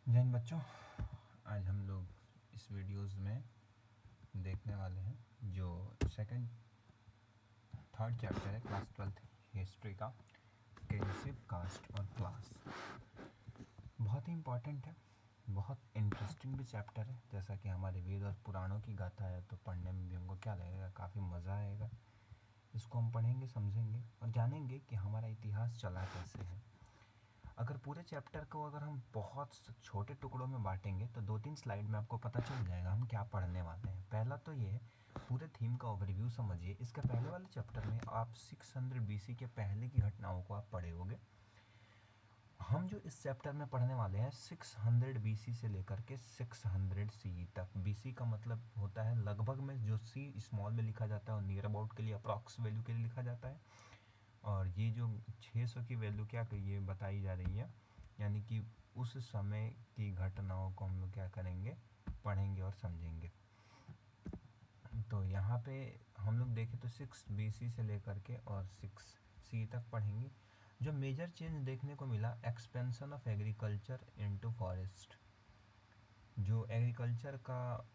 जय हिंद बच्चों। आज हम लोग इस वीडियोस में देखने वाले हैं जो सेकंड थर्ड चैप्टर है क्लास 12th हिस्ट्री का, किनशिप, कास्ट और क्लास। बहुत ही इम्पॉर्टेंट है, बहुत इंटरेस्टिंग भी चैप्टर है। जैसा कि हमारे वेद और पुराणों की गाथा है तो पढ़ने में भी हमको क्या लगेगा, काफ़ी मज़ा आएगा। इसको हम पढ़ेंगे, समझेंगे और जानेंगे कि हमारा इतिहास चला कैसे है। अगर पूरे चैप्टर को अगर हम बहुत छोटे टुकड़ों में बांटेंगे तो 2-3 स्लाइड में आपको पता चल जाएगा हम क्या पढ़ने वाले हैं। पहला तो ये पूरे थीम का ओवरव्यू समझिए। इसके पहले वाले चैप्टर में आप 600 बीसी के पहले की घटनाओं को आप पढ़े होंगे। हम जो इस चैप्टर में पढ़ने वाले हैं 600 बीसी से लेकर के 600 सी तक। बीसी का मतलब होता है लगभग में, जो सी स्मॉल में लिखा जाता है और नियर अबाउट के लिए, अप्रॉक्स वैल्यू के लिए लिखा जाता है। और ये जो 600 की वैल्यू क्या ये बताई जा रही है, यानी कि उस समय की घटनाओं को हम लोग क्या करेंगे, पढ़ेंगे और समझेंगे। तो यहाँ पे हम लोग देखें तो 6 बीसी से लेकर के और 6 सी तक पढ़ेंगे। जो मेजर चेंज देखने को मिला, expansion of agriculture into forest. जो एग्रीकल्चर का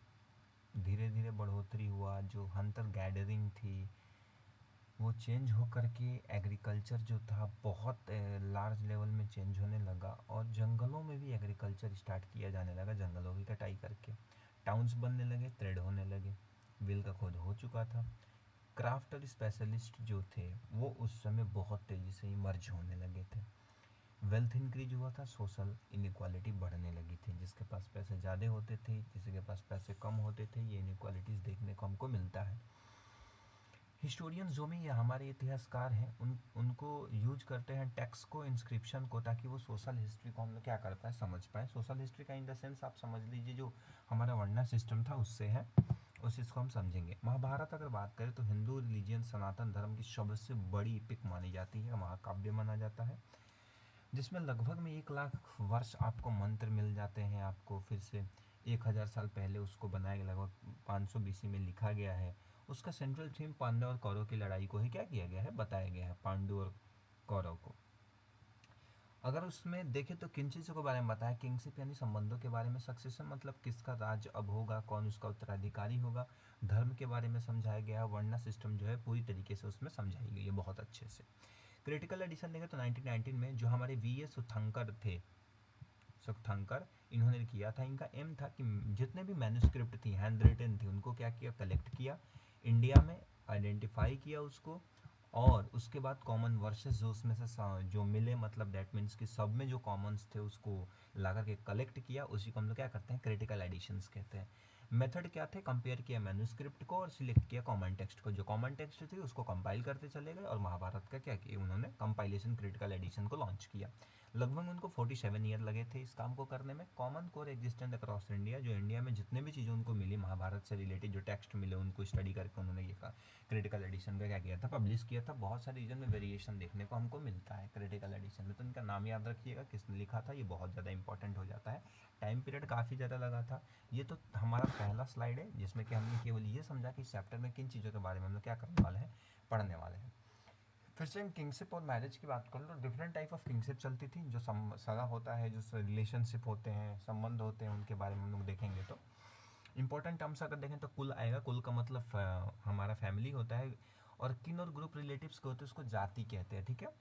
धीरे धीरे बढ़ोतरी हुआ, जो हंटर गैदरिंग थी वो चेंज हो कर के एग्रीकल्चर जो था बहुत लार्ज लेवल में चेंज होने लगा। और जंगलों में भी एग्रीकल्चर स्टार्ट किया जाने लगा, जंगलों की कटाई करके टाउन्स बनने लगे, ट्रेड होने लगे, व्हील का खोज हो चुका था। क्राफ्ट और स्पेशलिस्ट जो थे वो उस समय बहुत तेज़ी से इमर्ज होने लगे थे। वेल्थ इंक्रीज हुआ था, सोशल इनक्वालिटी बढ़ने लगी थी। जिसके पास पैसे ज़्यादा होते थे, किसी के पास पैसे कम होते थे, ये इनक्वालिटीज़ देखने को हमको मिलता है। हिस्टोरियंस जो भी ये हमारे इतिहासकार हैं उनको यूज करते हैं टेक्स्ट को, इंस्क्रिप्शन को, ताकि वो सोशल हिस्ट्री को हम लोग क्या कर पाए, समझ पाए। सोशल हिस्ट्री का इन द सेंस आप समझ लीजिए जो हमारा वर्णन सिस्टम था उससे है, उस चीज़ को हम समझेंगे। महाभारत अगर बात करें तो हिंदू रिलीजियन सनातन धर्म की सबसे बड़ी इपिक मानी जाती है, महाकाव्य माना जाता है, जिसमें लगभग में 1 लाख वर्ष आपको मंत्र मिल जाते हैं। आपको फिर से 1000 साल पहले उसको बनाया गया, लगभग 500 बीसी में लिखा गया है। उसका सेंट्रल थीम पांडव और कौरव की लड़ाई को ही क्या किया गया है, बताया गया है, पांडु और कौरव को। अगर उसमें देखें तो किन चीज़ों के बारे में बताया, किंगशिप यानी संबंधों के बारे में, सक्सेशन मतलब किसका राज अब होगा, कौन उसका उत्तराधिकारी होगा, धर्म के बारे में समझाया गया, वर्णा सिस्टम जो है पूरी तरीके से उसमें समझाई गई है बहुत अच्छे से। क्रिटिकल एडिशन देखें तो 1919 में जो हमारे वी.एस. सुथंकर थे, सुथंकर, इन्होंने किया था। इनका एम था कि जितने भी मैन्युस्क्रिप्ट थी, हैंड रिटन थी, उनको क्या किया, कलेक्ट किया, इंडिया में आइडेंटिफाई किया उसको, और उसके बाद कॉमन वर्सेस जो उसमें से जो मिले, मतलब डेट मीन्स कि सब में जो कॉमन्स थे उसको ला करके कलेक्ट किया, उसी को हम लोग क्या करते हैं, क्रिटिकल एडिशंस कहते हैं। मेथड क्या थे, कंपेयर किया मैन्युस्क्रिप्ट को और सिलेक्ट किया कॉमन टेक्स्ट को। जो कॉमन टेक्स्ट थी उसको कंपाइल करते चले गए, और महाभारत का क्या किया उन्होंने, कंपाइलेशन क्रिटिकल एडिशन को लॉन्च किया। लगभग उनको 47 ईयर लगे थे इस काम को करने में। Common core existent across India, जो इंडिया में जितने भी चीज़ें उनको मिली महाभारत से रिलेटेड, जो टेक्स्ट मिले उनको स्टडी करके उन्होंने ये क्रिटिकल एडिशन का क्या किया था, पब्लिश किया था। बहुत सारे रीजन में वेरिएशन देखने को हमको मिलता है क्रिटिकल एडिशन में, तो इनका नाम याद रखिएगा, किसने लिखा था, ये बहुत ज़्यादा इंपॉर्टेंट हो जाता है। टाइम पीरियड काफ़ी ज़्यादा लगा था। ये तो हमारा पहला स्लाइड है जिसमें कि हमने केवल ये समझा कि इस चैप्टर में किन चीज़ों के बारे में हम लोग क्या करने वाले हैं, पढ़ने वाले हैं। फिर से हम किंगशिप और मैरिज की बात कर लो, डिफरेंट टाइप ऑफ किंगशिप चलती थी। जो सगा होता है, जो रिलेशनशिप होते हैं, संबंध होते हैं, उनके बारे में हम लोग देखेंगे। तो इंपॉर्टेंट टर्म्स अगर देखें तो कुल आएगा। कुल का मतलब हमारा फैमिली होता है, और किन और ग्रुप रिलेटिव्स के होते हैं उसको जाति कहते हैं, ठीक है।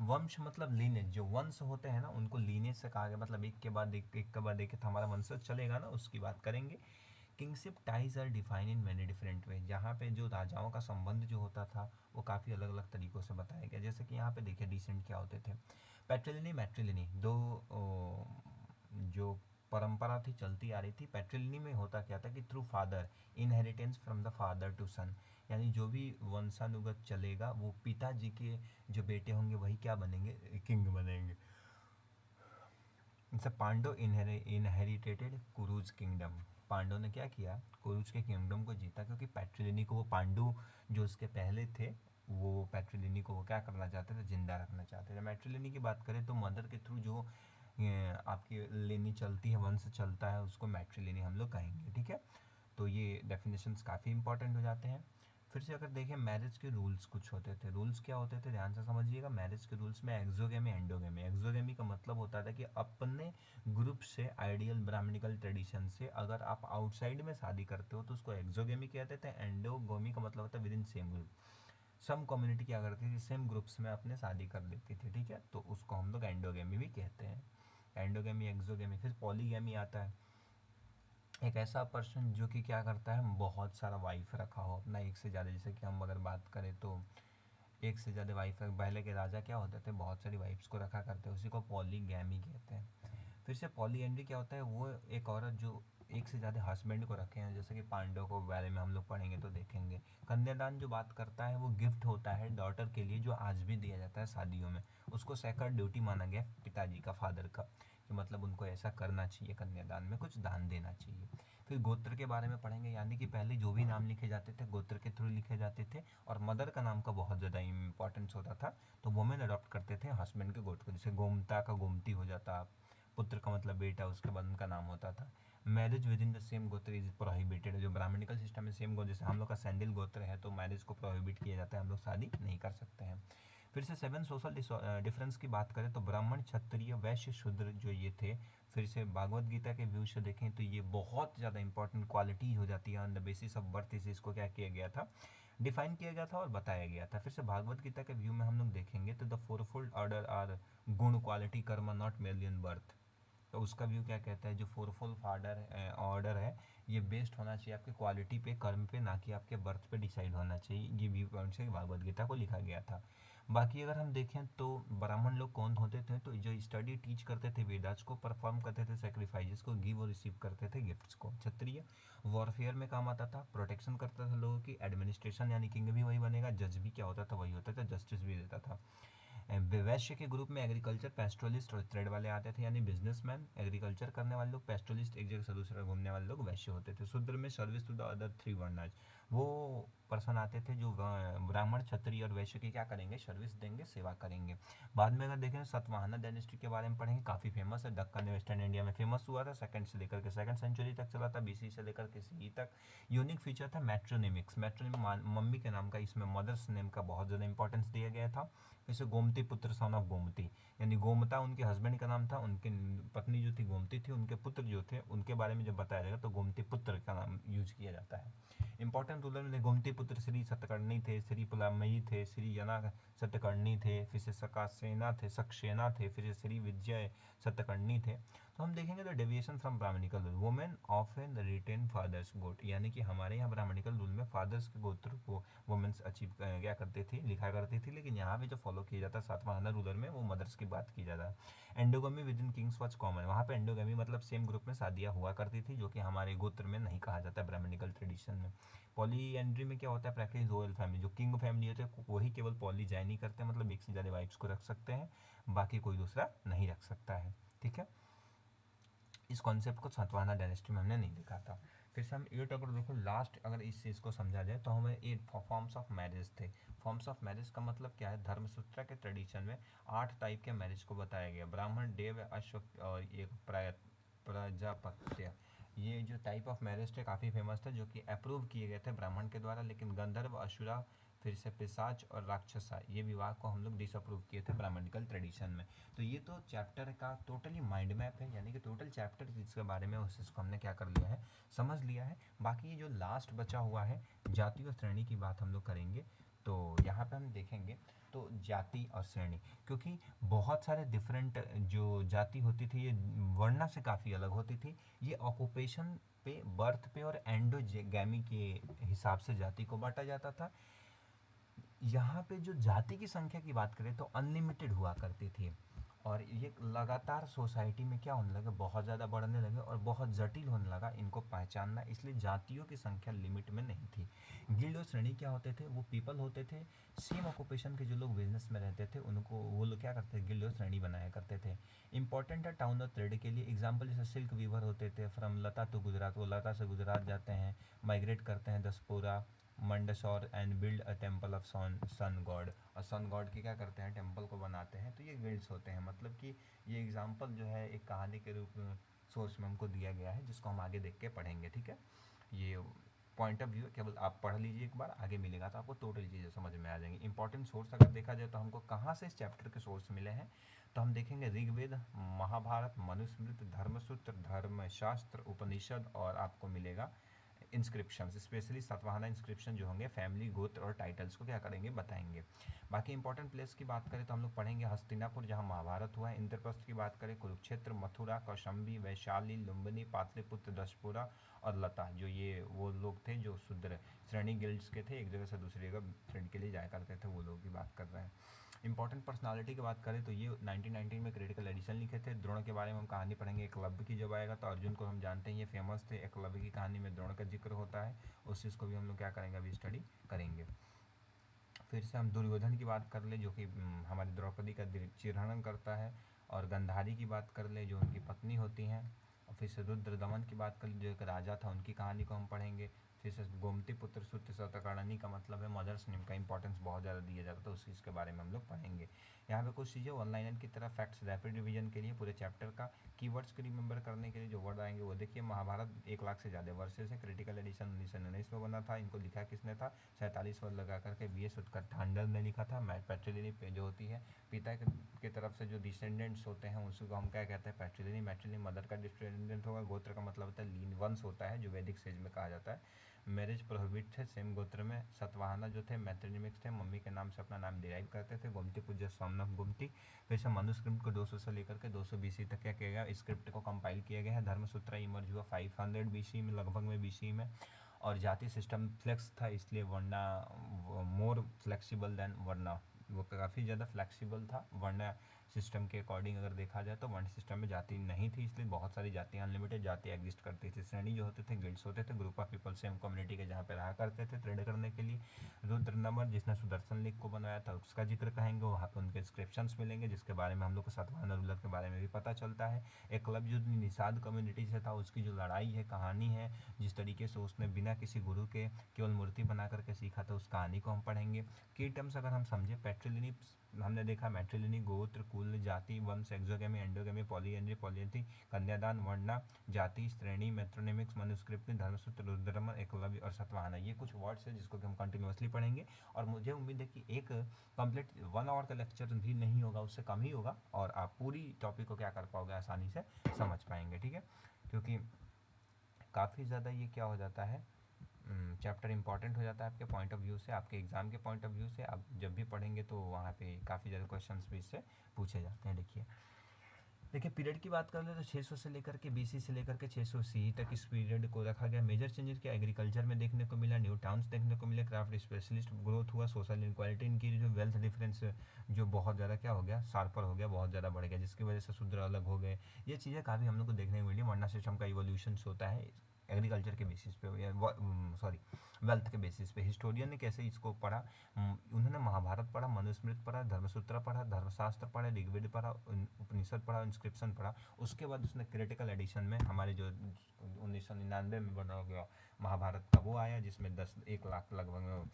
वंश मतलब लीनेज, जो वंश होते हैं ना उनको लीनेज से कहा गया, मतलब एक के बाद एक, एक के बाद एक हमारा वंशज चलेगा ना, उसकी बात करेंगे। Kingship ties are define in many different way, जहाँ पे जो राजाओं का संबंध जो होता था वो काफ़ी अलग अलग तरीक़ों से बताया गया। जैसे कि यहाँ पे देखिए डिसेंट क्या होते थे, पैट्रिलिनी मैट्रिलिनी, दो जो परंपरा थी चलती आ रही थी। पैट्रिलिनी में होता क्या था कि through father, inheritance from the father to son, यानी जो भी वंशानुगत चलेगा वो पिताजी के जो बेटे होंगे वही क्या बनेंगे, किंग बनेंगे। जैसे पांडव इनहेरिटेटेड कुरुज किंगडम, पांडव ने क्या किया, कुरुज के किंगडम को जीता, क्योंकि पैट्रिलिनी को वो पांडु जो उसके पहले थे वो पैट्रिलिनी को वो क्या करना चाहते थे, जिंदा रखना चाहते थे। मैट्रिलिनी की बात करें तो मदर के थ्रू जो आपकी लेनी चलती है, वंश चलता है, उसको मैट्रिलिनी हम लोग कहेंगे, ठीक है। तो ये डेफिनेशंस काफ़ी इंपॉर्टेंट हो जाते हैं। फिर से अगर देखें मैरिज के रूल्स कुछ होते थे। रूल्स क्या होते थे, ध्यान से समझिएगा। मैरिज के रूल्स में एक्सोगेमी, एंडोगेमी। एक्सोगेमी का मतलब होता था कि अपने ग्रुप से, आइडियल ब्राह्मणिकल ट्रेडिशन से अगर आप आउटसाइड में शादी करते हो तो उसको एक्सोगेमी कहते थे। एंडोगेमी का मतलब होता है within same group. Some community क्या करती थी, सेम ग्रुप्स में अपने शादी कर लेती थी, ठीक है, तो उसको हम लोग एंडोगेमी भी कहते हैं। Endogamy, exogamy. फिर पॉलीगेमी आता है। एक ऐसा पर्सन जो कि क्या करता है, बहुत सारा वाइफ रखा हो अपना, एक से ज़्यादा। जैसे कि हम अगर बात करें तो एक से ज़्यादा वाइफ, पहले के राजा क्या होते थे, बहुत सारी वाइफ्स को रखा करते हैं, उसी को पॉलीगैमी कहते हैं। फिर से पॉलीएंड्री क्या होता है, वो एक औरत जो एक से ज़्यादा हस्बैंड को रखे हैं, जैसे कि पांडव को बारे में हम लोग पढ़ेंगे तो देखेंगे। कन्यादान जो बात करता है वो गिफ्ट होता है डॉटर के लिए, जो आज भी दिया जाता है शादियों में। उसको सेक्रेड ड्यूटी माना गया पिताजी का, फादर का, कि मतलब उनको ऐसा करना चाहिए, कन्यादान में कुछ दान देना चाहिए। फिर गोत्र के बारे में पढ़ेंगे, यानी कि पहले जो भी नाम लिखे जाते थे गोत्र के थ्रू लिखे जाते थे, और मदर का नाम का बहुत ज़्यादा इंपॉर्टेंस होता था, तो वुमेन अडॉप्ट करते थे हस्बैंड के गोत्र को। जैसे गोमता का गोमती हो जाता, पुत्र का मतलब बेटा, उसके बाद उनका नाम होता था। Marriage with in the same गोत्र इज प्रोहिबिटेड। जो ब्राह्मणिकल सिस्टम में सेम गोत्र, जैसे हम लोग का सैंडिल गोत्र है तो मैरिज को प्रोहिबिट किया जाता है, हम लोग शादी नहीं कर सकते हैं। फिर से 7 सोशल डिफरेंस की बात करें तो ब्राह्मण, क्षत्रिय, वैश्य, शूद्र जो ये थे। फिर से भागवत गीता के व्यू से देखें तो ये बहुत ज़्यादा इंपॉर्टेंट क्वालिटी हो जाती है। On the basis of birth इसे इसको क्या किया गया था, डिफाइन किया गया था और बताया गया था। फिर से भागवत गीता के व्यू में हम लोग देखेंगे तो द फोरफोल्ड ऑर्डर आर गुण, क्वालिटी, कर्म, नॉट मेरली इन बर्थ। तो उसका व्यू क्या कहता है, जो फोरफोल्ड ऑर्डर है ये बेस्ड होना चाहिए आपके क्वालिटी पे, कर्म पे, ना कि आपके बर्थ पे डिसाइड होना चाहिए। ये व्यू पॉइंट से भागवत गीता को लिखा गया था। बाकी अगर हम देखें तो ब्राह्मण लोग कौन होते थे, तो जो स्टडी टीच करते थे, वेदास को परफॉर्म करते थे, सेक्रीफाइसेस को, गिव और रिसीव करते थे गिफ्ट्स को। क्षत्रिय वॉरफेयर में काम आता था, प्रोटेक्शन करता था लोगों की, एडमिनिस्ट्रेशन यानी किंग भी वही बनेगा, जज भी क्या होता था वही होता था, जस्टिस भी देता था। वैश्य के ग्रुप में एग्रीकल्चर, पेस्टोलिस्ट और ट्रेड वाले आते थे, यानी बिजनेसमैन, एग्रीकल्चर करने वाले लोग, पेस्टोलिस्ट एक जगह से दूसरे घूमने वाले लोग वैश्य होते थे। शूद्र में service to the other three varnas, वो पर्सन आते थे जो ब्राह्मण, क्षत्रिय और वैश्य की क्या करेंगे, सर्विस देंगे, सेवा करेंगे। बाद में अगर देखें सतवाहना डायनेस्टी के बारे में पढ़ेंगे, काफ़ी फेमस है, दक्कन वेस्टर्न इंडिया में फेमस हुआ था, सेकंड से लेकर के सेकंड सेंचुरी तक चला था, बीसी से लेकर के सी तक। यूनिक फीचर था मैट्रोनिमिक्स, मैट्रोनिम मम्मी के नाम का, इसमें मदर्स नेम का बहुत ज़्यादा इंपॉर्टेंस दिया गया था। जैसे गोमती पुत्र, सन ऑफ गोमती, यानी गोमता उनके हस्बैंड का नाम था, उनकी पत्नी जो थी गोमती थी, उनके पुत्र जो थे उनके बारे में जब बताया जाएगा तो गोमती पुत्र का नाम यूज किया जाता है। इंपॉर्टेंट रूलर में गोमती पुत्र श्री सतकर्णी थे, श्री पुलामयी थे, श्री जना सतकर्णी थे, फिर से सकासेना थे, सक्सेना थे, फिर से श्री विजय सतकर्णी थे। तो हम देखेंगे तो deviation from brahmanical rule, women often retain fathers got, यानी कि हमारे यहाँ ब्राह्मणिकल रूल में फादर्स के गोत्र को वुमेन्स अचीव क्या करते थे, लिखा करती थी, लेकिन यहाँ पे जो फॉलो किया जाता है सातवाहना रूलर में वो मदर्स की बात की जाता है। Endogamy with in Kings was common, वहाँ पे एंडोगमी मतलब सेम ग्रुप में शादियाँ हुआ करती थी, जो कि हमारे गोत्र में नहीं कहा जाता ब्राह्मणिकल ट्रेडिशन में। पॉलीएंड्री में क्या होता है, प्रैक्टिस रॉयल फैमिली, जो किंग फैमिली होते हैं वही केवल पॉलीजाइनी करते हैं, मतलब एक से ज़्यादा वाइफ्स को रख सकते हैं, बाकी कोई दूसरा नहीं रख सकता है, ठीक है। इस कॉन्सेप्ट को सातवाहना डायनेस्टी में हमने नहीं देखा था। फिर से हम एट अगर देखो लास्ट, अगर इस चीज़ को समझा जाए तो हमें 8 फॉर्म्स ऑफ मैरिज थे। फॉर्म्स ऑफ मैरिज का मतलब क्या है, धर्मसूत्र के ट्रेडिशन में 8 टाइप के मैरिज को बताया गया। ब्राह्मण, देव, अश्व और एक प्रजापत्य, ये जो टाइप ऑफ मैरिज थे काफ़ी फेमस थे, जो कि अप्रूव किए गए थे ब्राह्मण के द्वारा, लेकिन गंधर्व, असुरा, फिर से पिशाच और राक्षसा, ये विवाह को हम लोग डिसअप्रूव किए थे ब्राह्मणिकल ट्रेडिशन में। तो ये तो चैप्टर का टोटली माइंड मैप है, यानी कि टोटल चैप्टर जिसके बारे में उस चीज़ को हमने क्या कर लिया है, समझ लिया है। बाकी ये जो लास्ट बचा हुआ है जाति और श्रेणी की बात हम लोग करेंगे। तो यहाँ पे हम देखेंगे तो जाति और श्रेणी, क्योंकि बहुत सारे डिफरेंट जो जाति होती थी ये वर्णा से काफ़ी अलग होती थी। ये ऑक्यूपेशन पे, बर्थ पे और एंडोगैमी के हिसाब से जाति को बांटा जाता था। यहाँ पे जो जाति की संख्या की बात करें तो अनलिमिटेड हुआ करती थी, और ये लगातार सोसाइटी में क्या होने लगे, बहुत ज़्यादा बढ़ने लगे और बहुत जटिल होने लगा इनको पहचानना, इसलिए जातियों की संख्या लिमिट में नहीं थी। गिल्ड और श्रेणी क्या होते थे, वो पीपल होते थे सेम ऑक्यूपेशन के, जो लोग बिजनेस में रहते थे उनको वो लोग क्या करते थे, गिल्ड और श्रेणी बनाया करते थे। इंपॉर्टेंट है टाउन और ट्रेड के लिए, एग्जाम्पल जैसे सिल्क वीवर होते थे फ्रॉम लता टू गुजरात, वो लता से गुजरात जाते हैं, माइग्रेट करते हैं Dasapura Mandsaur and build a temple of sun god, और सन गॉड की क्या करते हैं, टेम्पल को बनाते हैं। तो ये गिल्ड्स होते हैं, मतलब कि ये एग्जाम्पल जो है एक कहानी के रूप में सोर्स में हमको दिया गया है, जिसको हम आगे देख के पढ़ेंगे, ठीक है। ये पॉइंट ऑफ व्यू है, केवल आप पढ़ लीजिए एक बार, आगे मिलेगा तो आपको टोटल चीज़ें समझ में आ जाएंगी। इंपॉर्टेंट सोर्स अगर देखा जाए तो हमको कहाँ से इस चैप्टर के सोर्स मिले हैं, तो हम देखेंगे ऋग्वेद, महाभारत, मनुस्मृति, धर्मसूत्र, धर्मशास्त्र, उपनिषद, और आपको मिलेगा इंस्क्रिप्शन, स्पेशली सातवाहना इंस्क्रिप्शन जो होंगे फैमिली, गोत्र और टाइटल्स को क्या करेंगे, बताएंगे। बाकी इंपॉर्टेंट प्लेस की बात करें तो हम लोग पढ़ेंगे हस्तिनापुर जहाँ महाभारत हुआ है। इंद्रप्रस्थ की बात करें कुरुक्षेत्र, मथुरा, कौशंबी, वैशाली, लुम्बिनी, पाटलिपुत्र, दशपुरा और लता, जो ये वो लोग थे जो शूद्र श्रेणी गिल्ड्स के थे, एक जगह से दूसरी जगह ट्रेड के लिए जाया करते थे, वो लोग की बात कर रहे हैं। इंपॉर्टेंट पर्सनालिटी की बात करें तो ये 1919 में क्रिटिकल एडिशन लिखे थे। द्रोण के बारे में हम कहानी पढ़ेंगे। एकलव्य की जब आएगा तो अर्जुन को हम जानते हैं ये फेमस थे। एकलव्य की कहानी में द्रोण का जिक्र होता है, उस चीज़ को भी हम लोग क्या करेंगे, अभी स्टडी करेंगे। फिर से हम दुर्योधन की बात कर ले जो कि हमारी द्रौपदी का चिरहरण करता है, और गंधारी की बात कर ले जो उनकी पत्नी होती हैं, और फिर से रुद्रदमन की बात कर ले जो एक राजा था, उनकी कहानी को हम पढ़ेंगे। फिर से गोमती पुत्र सुत सतकर्णी का मतलब है मदर्स नेम का इंपॉर्टेंस बहुत ज़्यादा दिया जाता है, तो उस चीज़ के बारे में हम लोग पढ़ेंगे। यहाँ पे कुछ चीज़ें वन लाइनर की तरह फैक्ट्स रैपिड रिवीजन के लिए पूरे चैप्टर का कीवर्ड्स को रिमेंबर करने के लिए जो वर्ड आएंगे वो देखिए। महाभारत 1 लाख से ज़्यादा वर्सेस है। क्रिटिकल एडिशन 1919 में बना था। इनको लिखा किसने था, 47 वर्ड लगा करके BS उत्कंठांडल ने लिखा था। मैट पैट्रिलिनी जो होती है पिता के तरफ से जो डिसेंडेंट्स होते हैं उसको हम क्या कहते हैं, पैट्रिलिनी। मैट्रिलिनी मदर का डिसेंडेंट होगा। गोत्र का मतलब होता है लीन वंश होता है, जो वैदिक सेज में कहा जाता है। मैरिज प्रोहिबिट थे सेम गोत्र में। सतवाहना जो थे मैट्रिनिमिक्स थे, मम्मी के नाम से अपना नाम डिराइव करते थे। गोमती पूज्य सोमनाथ गोमती। फिर से मनुस्क्रिप्ट को 200 से लेकर के 200 BC तक क्या किया गया, स्क्रिप्ट को कंपाइल किया गया है। धर्मसूत्र इमर्ज हुआ 500 BC में, लगभग में BC में। और जाति सिस्टम फ्लेक्स था, इसलिए वर्ना मोर फ्लेक्सिबल देन वर्ना, वो काफ़ी ज़्यादा फ्लेक्सिबल था। वर्ण सिस्टम के अकॉर्डिंग अगर देखा जाए तो वर्ण सिस्टम में जाति नहीं थी, इसलिए बहुत सारी जातियाँ, अनलिमिटेड जाति एग्जिस्ट करती थी। श्रेणी जो होते थे गिल्ड्स होते थे, group of people same community के जहाँ पे रहा करते थे ट्रेड करने के लिए। रुद्रनमन जिसने सुदर्शन लेख को बनाया था उसका जिक्र कहेंगे, वहाँ पे उनके इंस्क्रिप्शंस मिलेंगे जिसके बारे में हम लोग को सातवाहन रूलर के बारे में भी पता चलता है। एकलव्य जो निषाद कम्युनिटी से था उसकी जो लड़ाई है, कहानी है, जिस तरीके से उसने बिना किसी गुरु के केवल मूर्ति बना करके सीखा था, उस कहानी को हम पढ़ेंगे। की टर्म्स अगर हम समझे, पैट्रिलिनी हमने देखा, मैट्रिलिनी गोत्र, कुल, जाति, वंश, एक्सोगेमी, एंडोगेमी, पॉलीएंड्री, पॉलीथी, कन्यादान, वर्णा, जाति, श्रेणी, मेट्रोनिमिक्स, मनुस्क्रिप्ट, धर्मसूत्र, रुद्रदमन, एकलव्य और सतवाहना, ये कुछ वर्ड्स है जिसको कि हम कंटिन्यूअसली पढ़ेंगे। और मुझे उम्मीद है कि एक कंप्लीट 1 आवर का लेक्चर भी नहीं होगा, उससे कम ही होगा, और आप पूरी टॉपिक को क्या कर पाओगे, आसानी से समझ पाएंगे। ठीक है, क्योंकि काफ़ी ज़्यादा ये क्या हो जाता है, चैप्टर इंपॉर्टेंट हो जाता है आपके पॉइंट ऑफ व्यू से, आपके एग्ज़ाम के पॉइंट ऑफ व्यू से। आप जब भी पढ़ेंगे तो वहाँ पे काफ़ी ज़्यादा क्वेश्चंस भी इससे पूछे जाते हैं। देखिए पीरियड की बात कर ले तो 600 से लेकर के BC से लेकर के 600 CE तक इस पीरियड को रखा गया। मेजर चेंजेस क्या एग्रीकल्चर में देखने को मिला, न्यू टाउन्स देखने को मिले, क्राफ्ट स्पेशलिस्ट ग्रोथ हुआ, सोशल इनक्वालिटी इनकी जो वेल्थ डिफरेंस जो बहुत ज़्यादा क्या हो गया, शार्पर हो गया, बहुत ज़्यादा बढ़ गया, जिसकी वजह से शूद्र अलग हो गए। ये चीज़ें काफ़ी हम लोग को देखने को मिली। वर्णा सिस्टम का इवोल्यूशन होता है एग्रीकल्चर के बेसिस पे, या सॉरी वेल्थ के बेसिस पे। हिस्टोरियन ने कैसे इसको पढ़ा, उन्होंने महाभारत पढ़ा, मनुस्मृति पढ़ा, धर्मसूत्र पढ़ा, धर्मशास्त्र पढ़ा, ऋग्वेद पढ़ा, उपनिषद पढ़ा, इंस्क्रिप्शन पढ़ा। उसके बाद उसने क्रिटिकल एडिशन में हमारे जो 1999 में बना गया महाभारत का वो आया, जिसमें 1 लाख लगभग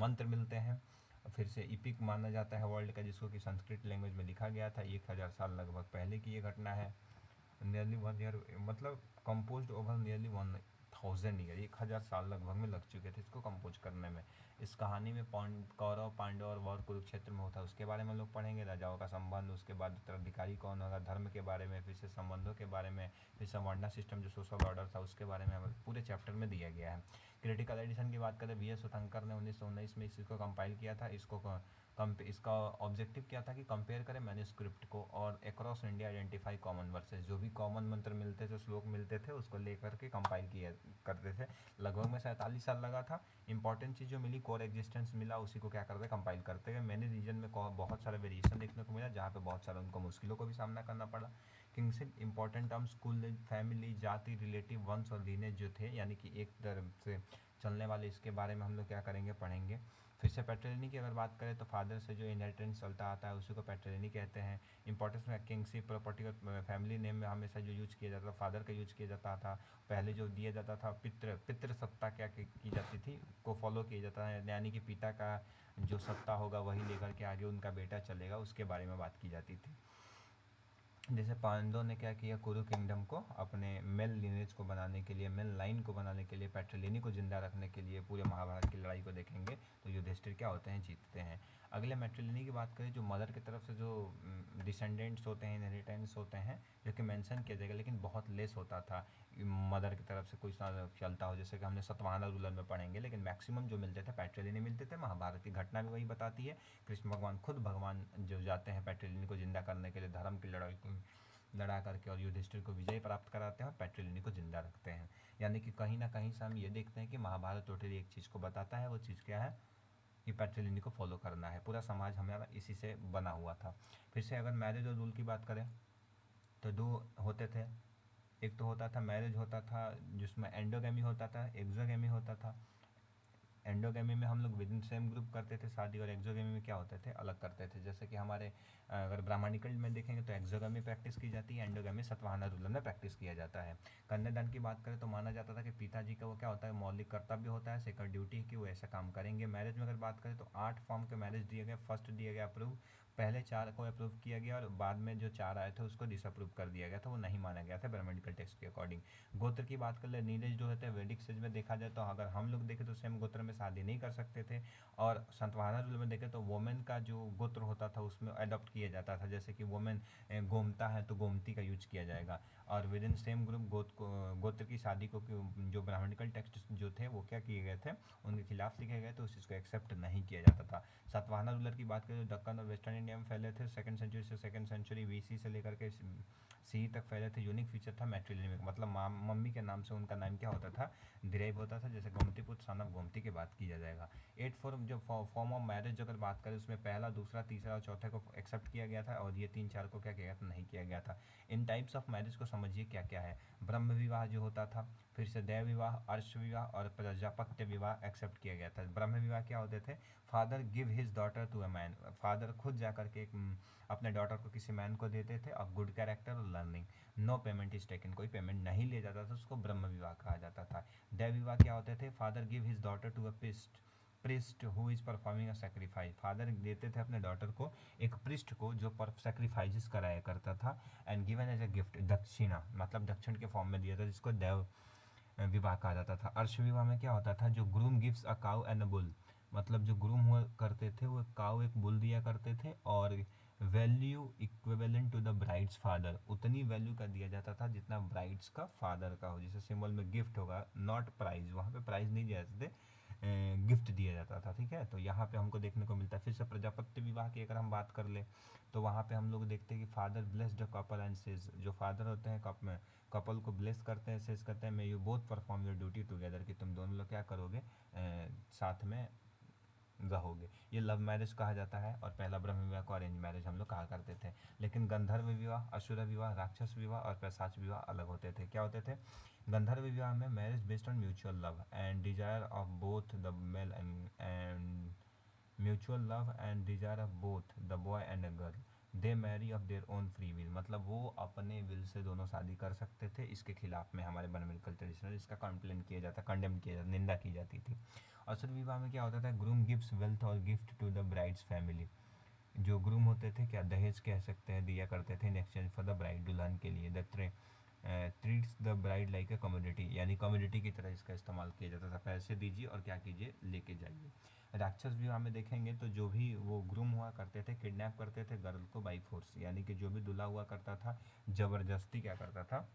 मंत्र मिलते हैं। फिर से इपिक माना जाता है वर्ल्ड का, जिसको कि संस्कृत लैंग्वेज में लिखा गया था। 1000 साल लगभग पहले की ये घटना है। नियरली 1 ईयर, मतलब कंपोज ओवर नियरली 1000 ईयर, 1000 साल लगभग में लग चुके थे इसको कंपोज करने में। इस कहानी में कौरव, पांडव और वॉर कुरुक्षेत्र में होता है, उसके बारे में हम लोग पढ़ेंगे। राजाओं का संबंध, उसके बाद उत्तराधिकारी कौन होगा, धर्म के बारे में, फिर से संबंधों के बारे में, फिर से वर्णा सिस्टम जो सोशल ऑर्डर था उसके बारे में हमें पूरे चैप्टर में दिया गया है। क्रिटिकल एडिशन की बात करें, BS उतंकर ने 1919 में इसको कंपाइल किया था। इसका ऑब्जेक्टिव क्या था कि कंपेयर करें मैन्युस्क्रिप्ट को और across India identify common versus, जो भी कॉमन मंत्र मिलते थे, श्लोक मिलते थे, उसको लेकर के कंपाइल किया करते थे। लगभग में 47 साल लगा था। इंपॉर्टेंट चीज़ जो मिली, कोर एग्जिस्टेंस मिला, उसी को क्या करते कंपाइल करते गए। मैंने रीजन में बहुत सारा वेरिएशन देखने को मिला, जहाँ पे बहुत सारा उनको मुश्किलों को भी सामना करना पड़ा। किंगशिप इंपॉर्टेंट टर्म्स, कुल, फैमिली, जाति, रिलेटिव, वंश और लीनेज जो थे, यानी कि एक तरह से चलने वाले, इसके बारे में हम लोग क्या करेंगे, पढ़ेंगे। फिर से पैट्रिलिनी की अगर बात करें तो फादर से जो इनहेरिटेंस चलता आता है उसी को पैट्रिलिनी कहते हैं। इंपॉर्टेंस में किंगशिप, प्रॉपर्टी और फैमिली नेम में हमेशा जो यूज किया जाता था फादर का यूज किया जाता था। पहले जो दिया जाता था पितृ सत्ता क्या की जाती थी को फॉलो किया जाता है, यानी कि पिता का जो सत्ता होगा वही लेकर के आगे उनका बेटा चलेगा, उसके बारे में बात की जाती थी। जैसे पांडवों ने क्या किया, कुरु किंगडम को अपने मेल लिनेज को बनाने के लिए, मेल लाइन को बनाने के लिए, पैट्रिलिनी को जिंदा रखने के लिए पूरे महाभारत की लड़ाई को देखेंगे तो युधिष्ठिर क्या होते हैं, जीतते हैं। अगले मैट्रिलिनी की बात करें, जो मदर की तरफ से जो डिसेंडेंट्स होते हैं, इनहेरिटेंस होते हैं, जो कि मेंशन किया जाएगा लेकिन बहुत लेस होता था। मदर की तरफ से कोई चलता हो, जैसे कि हमने सतवाहना रूलर में पढ़ेंगे, लेकिन मैक्सिमम जो मिलते थे पैट्रिलिनी मिलते थे। महाभारत की घटना भी वही बताती है। कृष्ण भगवान खुद भगवान जो जाते हैं पैट्रिलिनी को जिंदा करने के लिए, धर्म की लड़ाई को लड़ा करके, और युधिष्ठिर को विजय प्राप्त कराते हैं और पैट्रिलिनी को जिंदा रखते हैं। यानी कि कहीं ना कहीं से हम ये देखते हैं कि महाभारत टोटली एक चीज़ को बताता है। वो चीज़ क्या है कि पैट्रिलिनी को फॉलो करना है। पूरा समाज हमारा इसी से बना हुआ था। फिर से अगर मैरिज और रूल की बात करें तो दो होते थे। एक तो होता था मैरिज होता था जिसमें एंडोगेमी होता था, एक्सोगेमी होता था। एंडोगेमी में हम लोग विद इन सेम ग्रुप करते थे शादी, और एक्सोगेमी में क्या होते थे, अलग करते थे। जैसे कि हमारे अगर ब्राह्मणिकल में देखेंगे तो एक्सोगेमी प्रैक्टिस की जाती है, एंडोगेमी सतवाहना रूलर में प्रैक्टिस किया जाता है। कन्यादान की बात करें तो माना जाता था कि पिताजी का वो क्या होता है, मौलिक कर्तव्य होता है, सेकंड ड्यूटी है कि वो ऐसा काम करेंगे। मैरिज में अगर बात करें तो 8 फॉर्म के मैरिज दिए गए। फर्स्ट दिए गए अप्रूव, पहले 4 को अप्रूव किया गया और बाद में जो 4 आए थे उसको डिसअप्रूव कर दिया गया था, वो नहीं माना गया था ब्राह्मणिकल टेक्स्ट के अकॉर्डिंग। गोत्र की बात कर ले, नीरज जो होते हैं वैदिक सेज में देखा जाए तो अगर हम लोग देखें तो सेम गोत्र में शादी नहीं कर सकते थे। और सतवाहना रूल में देखें तो वोमेन का जो गोत्र होता था उसमें अडॉप्ट किया जाता था। जैसे कि वोमेन गोमता है तो गोमती का यूज किया जाएगा। और विद इन सेम ग्रुप गोत्र की शादी को जो ब्राह्मणिकल टेक्स्ट जो थे वो क्या किए गए थे, उनके खिलाफ लिखे गए, तो उस चीज़ को एक्सेप्ट नहीं किया जाता था। सातवाहना रूलर की बात करें तो दक्कन और वेस्टर्न इंडिया में फैले थे। सेकंड सेंचुरी से सेकंड सेंचुरी बीसी से लेकर के सी तक फैले थे। यूनिक फीचर था मैट्रिलिनी में, मतलब मम्मी के नाम से उनका नाम क्या होता था, डिराइव होता था। जैसे गोमतीपुत्र सन ऑफ गोमती की बात किया जाएगा। 8 फॉर्म जो फॉर्म ऑफ मैरिज अगर बात करें उसमें पहला, दूसरा, तीसरा और चौथे को एक्सेप्ट किया गया था, और ये 3-4 को क्या किया गया था, नहीं किया गया था। इन टाइप्स ऑफ मैरिज को समझिए क्या क्या है। ब्रह्म विवाह जो होता था, फिर से देव विवाह, अर्श विवाह और प्रजापत्य विवाह एक्सेप्ट किया गया था। ब्रह्म विवाह क्या होते थे, father give his daughter to a man, father खुद जाकर के अपने डॉटर को किसी मैन को देते थे ऑफ गुड कैरेक्टर और learning. No payment is taken, कोई पेमेंट नहीं लिया जाता था, उसको ब्रह्म विवाह कहा जाता था। देव विवाह क्या होते थे, father give his daughter to a priest who is performing a sacrifice, father देते थे अपने डॉटर को एक प्रिस्ट को जो सेक्रीफाइसेस कराया करता था, and given as a gift, dakshina, मतलब दक्षिण के फॉर्म में दिया था, जिसको देव विवाह कहा जाता था। अर्श विवाह में क्या होता था, जो groom gives a cow and a bull, मतलब जो ग्रूम हुआ करते थे वो काउ एक बुल दिया करते थे, और value equivalent to the bride's father, उतनी वैल्यू का दिया जाता था जितना ब्राइड्स का फादर का हो। जैसे सिंबल में गिफ्ट होगा, नॉट प्राइज, वहाँ पे प्राइज नहीं दिया जाते थे, गिफ्ट दिया जाता था। ठीक है, तो यहाँ पे हमको देखने को मिलता है। फिर से प्रजापत्य विवाह की अगर हम बात कर ले तो वहाँ पे हम लोग देखते हैं कि father bless the couple and says, जो फादर होते हैं कपल को ब्लेस करते हैं, सेज करते हैं, may you both perform your duty together, कि तुम दोनों लोग क्या करोगे, साथ में रहोगे। ये लव मैरिज कहा जाता है, और पहला ब्रह्म विवाह को अरेंज मैरिज हम लोग कहा करते थे। लेकिन गंधर्व विवाह, असुर विवाह, राक्षस विवाह और पैशाच विवाह अलग होते थे। क्या होते थे, गंधर्व विवाह में marriage based on mutual love and desire of both the male and mutual love and desire of both the boy and a girl, they marry of their own free will, मतलब वो अपने विल से दोनों शादी कर सकते थे। इसके खिलाफ में हमारे ब्राह्मणिकल ट्रेडिशनल इसका कंप्लेन किया जाता, कंडेम किया जाता, निंदा की जाती थी। असुर विवाह में क्या होता था, ग्रूम गिव्स वेल्थ और gift to the bride's family, जो ग्रूम होते थे क्या दहेज कह सकते हैं, दिया करते थे in exchange for the bride, दुल्हन के लिए। The treats the bride like a commodity, यानी कमोडिटी की तरह इसका इस्तेमाल किया जाता था, पैसे दीजिए और क्या कीजिए, लेके जाइए। राक्षस विवाह में देखेंगे तो जो भी वो ग्रूम हुआ करते थे किडनैप करते थे गर्ल को बाई फोर्स, यानी कि जो भी दूल्हा हुआ करता था जबरदस्ती क्या करता था,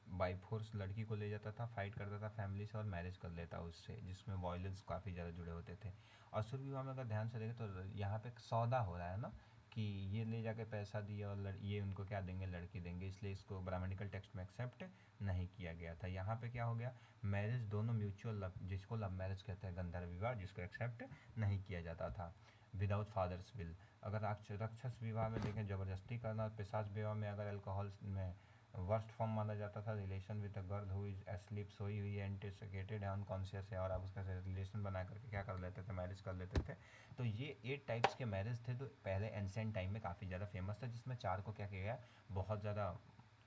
बाई फोर्स लड़की को ले जाता था, फाइट करता था फैमिली से और मैरिज कर लेता उससे, जिसमें वायलेंस काफ़ी ज़्यादा जुड़े होते थे। असुर विवाह में अगर ध्यान से देखें तो यहाँ पे एक सौदा हो रहा है ना, कि ये ले जाके पैसा दिया और ये उनको क्या देंगे, लड़की देंगे, इसलिए इसको ब्राह्मणिकल टेक्स्ट में एक्सेप्ट नहीं किया गया था। यहाँ पे क्या हो गया, मैरिज दोनों म्यूचुअल लव, जिसको लव मैरिज कहते हैं, गंधर्व विवाह, जिसको एक्सेप्ट नहीं किया जाता था विदाउट फादर्स विल। अगर राक्षस विवाह में देखें ज़बरदस्ती करना, और पिशाच विवाह में अगर अल्कोहल में वर्स्ट फॉर्म माना जाता था, relation with a girl who is asleep, सोई हुई है, इंटॉक्सिकेटेड है, अनकॉन्शियस है, और आप उसका रिलेशन बना करके क्या कर लेते थे, मैरिज कर लेते थे। तो ये 8 टाइप्स के मैरिज थे, तो पहले एंशिएंट टाइम में काफ़ी ज़्यादा फेमस था, जिसमें 4 को क्या किया गया, बहुत ज़्यादा